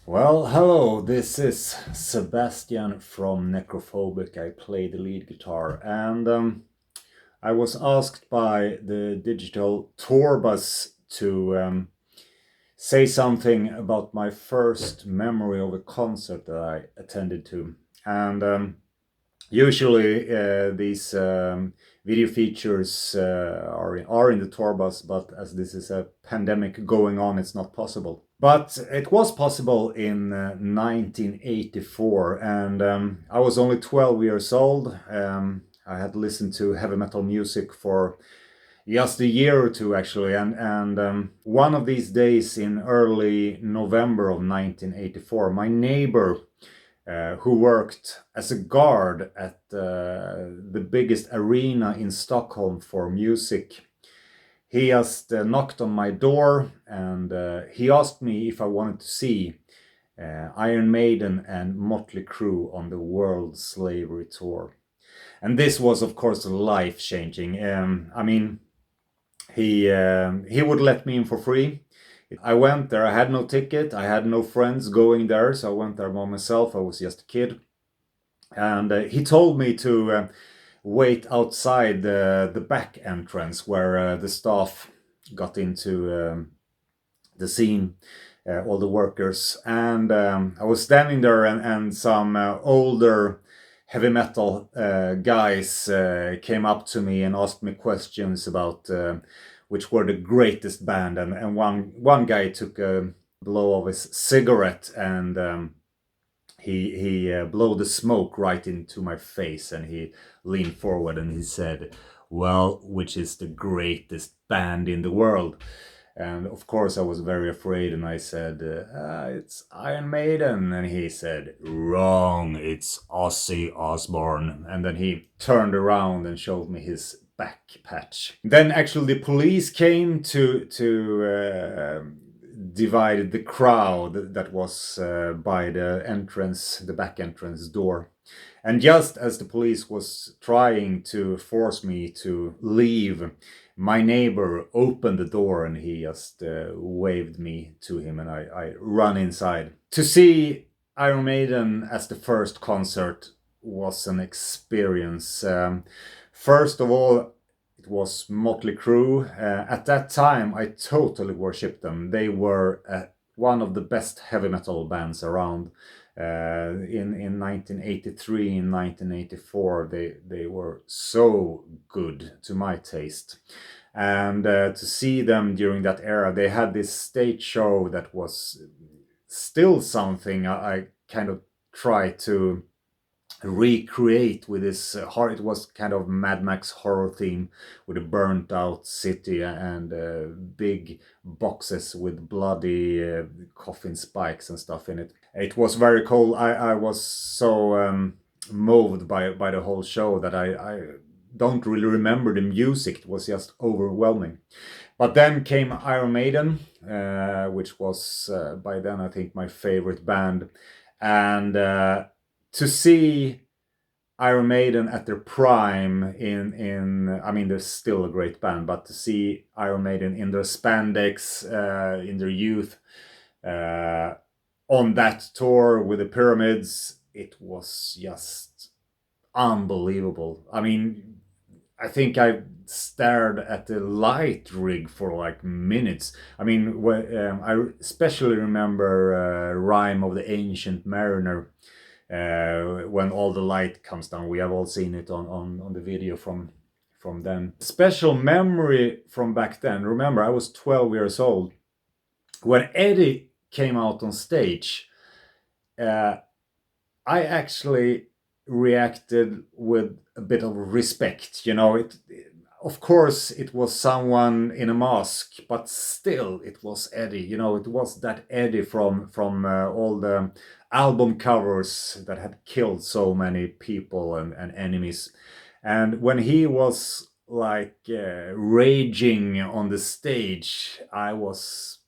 Well, hello, this is Sebastian from Necrophobic. I play the lead guitar, and I was asked by the digital tour bus to say something about my first memory of a concert that I attended to. And usually these video features are in the tour bus, but as this is a pandemic going on, it's not possible. But it was possible in 1984, and I was only 12 years old. I had listened to heavy metal music for just a year or two, actually, and one of these days in early November of 1984, my neighbor, who worked as a guard at the biggest arena in Stockholm for music, he just knocked on my door, and he asked me if I wanted to see Iron Maiden and Motley Crue on the World Slavery Tour. And this was, of course, life-changing. He would let me in for free. I went there. I had no ticket. I had no friends going there, so I went there by myself. I was just a kid, and he told me to wait outside the back entrance where the staff got into the scene, all the workers. And I was standing there, and some older heavy metal guys came up to me and asked me questions about which were the greatest band. And one guy took a blow of his cigarette, and he blew the smoke right into my face, and he leaned forward and he said, "Well, which is the greatest band in the world?" And of course I was very afraid, and I said, "It's Iron Maiden." And he said, "Wrong, it's Ozzy Osbourne." And then he turned around and showed me his back patch. Then actually the police came to divided the crowd that was by the back entrance door. And just as the police was trying to force me to leave, my neighbor opened the door, and he just waved me to him, and I ran inside. To see Iron Maiden as the first concert was an experience. First of all, it was Motley Crue. At that time, I totally worshipped them. They were one of the best heavy metal bands around. In 1983, in 1984, they were so good to my taste. And to see them during that era, they had this stage show that was still something I kind of tried to recreate with this horror. It was kind of Mad Max horror theme with a burnt out city and big boxes with bloody coffin spikes and stuff in it. It was very cool. I was so moved by the whole show that I don't really remember the music. It was just overwhelming. But then came Iron Maiden, which was by then I think my favorite band. And to see Iron Maiden at their prime in I mean, they're still a great band, but to see Iron Maiden in their spandex, in their youth, on that tour with the Pyramids, it was just unbelievable. I mean, I think I stared at the light rig for like minutes. I mean, I especially remember Rime of the Ancient Mariner, when all the light comes down. We have all seen it on the video from then. Special memory from back then. Remember, I was 12 years old when Eddie came out on stage. I actually reacted with a bit of respect. Of course, it was someone in a mask, but still, it was Eddie. It was that Eddie from all the album covers that had killed so many people and enemies. And when he was like raging on the stage, I was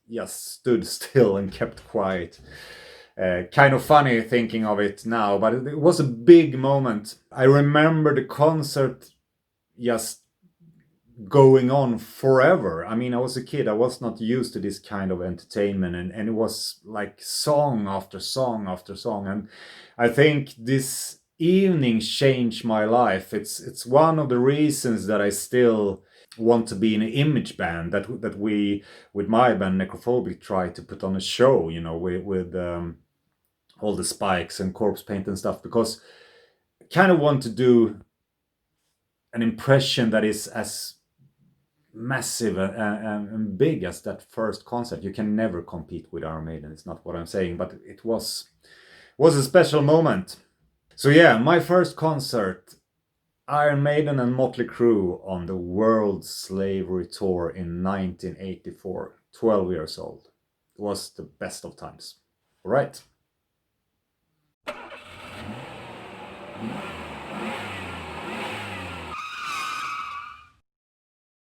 just stood still and kept quiet. Kind of funny thinking of it now, but it was a big moment. I remember the concert just going on forever. I mean, I was a kid, I was not used to this kind of entertainment, and it was like song after song after song. And I think this evening changed my life. It's one of the reasons that I still want to be in an image band, that we, with my band Necrophobic, try to put on a show, you know, with all the spikes and corpse paint and stuff, because I kind of want to do an impression that is as massive and big as that first concert. You can never compete with Iron Maiden. It's not what I'm saying, but it was a special moment. So yeah, my first concert, Iron Maiden and Motley Crue on the World Slavery Tour in 1984. 12 years old. It was the best of times. All right.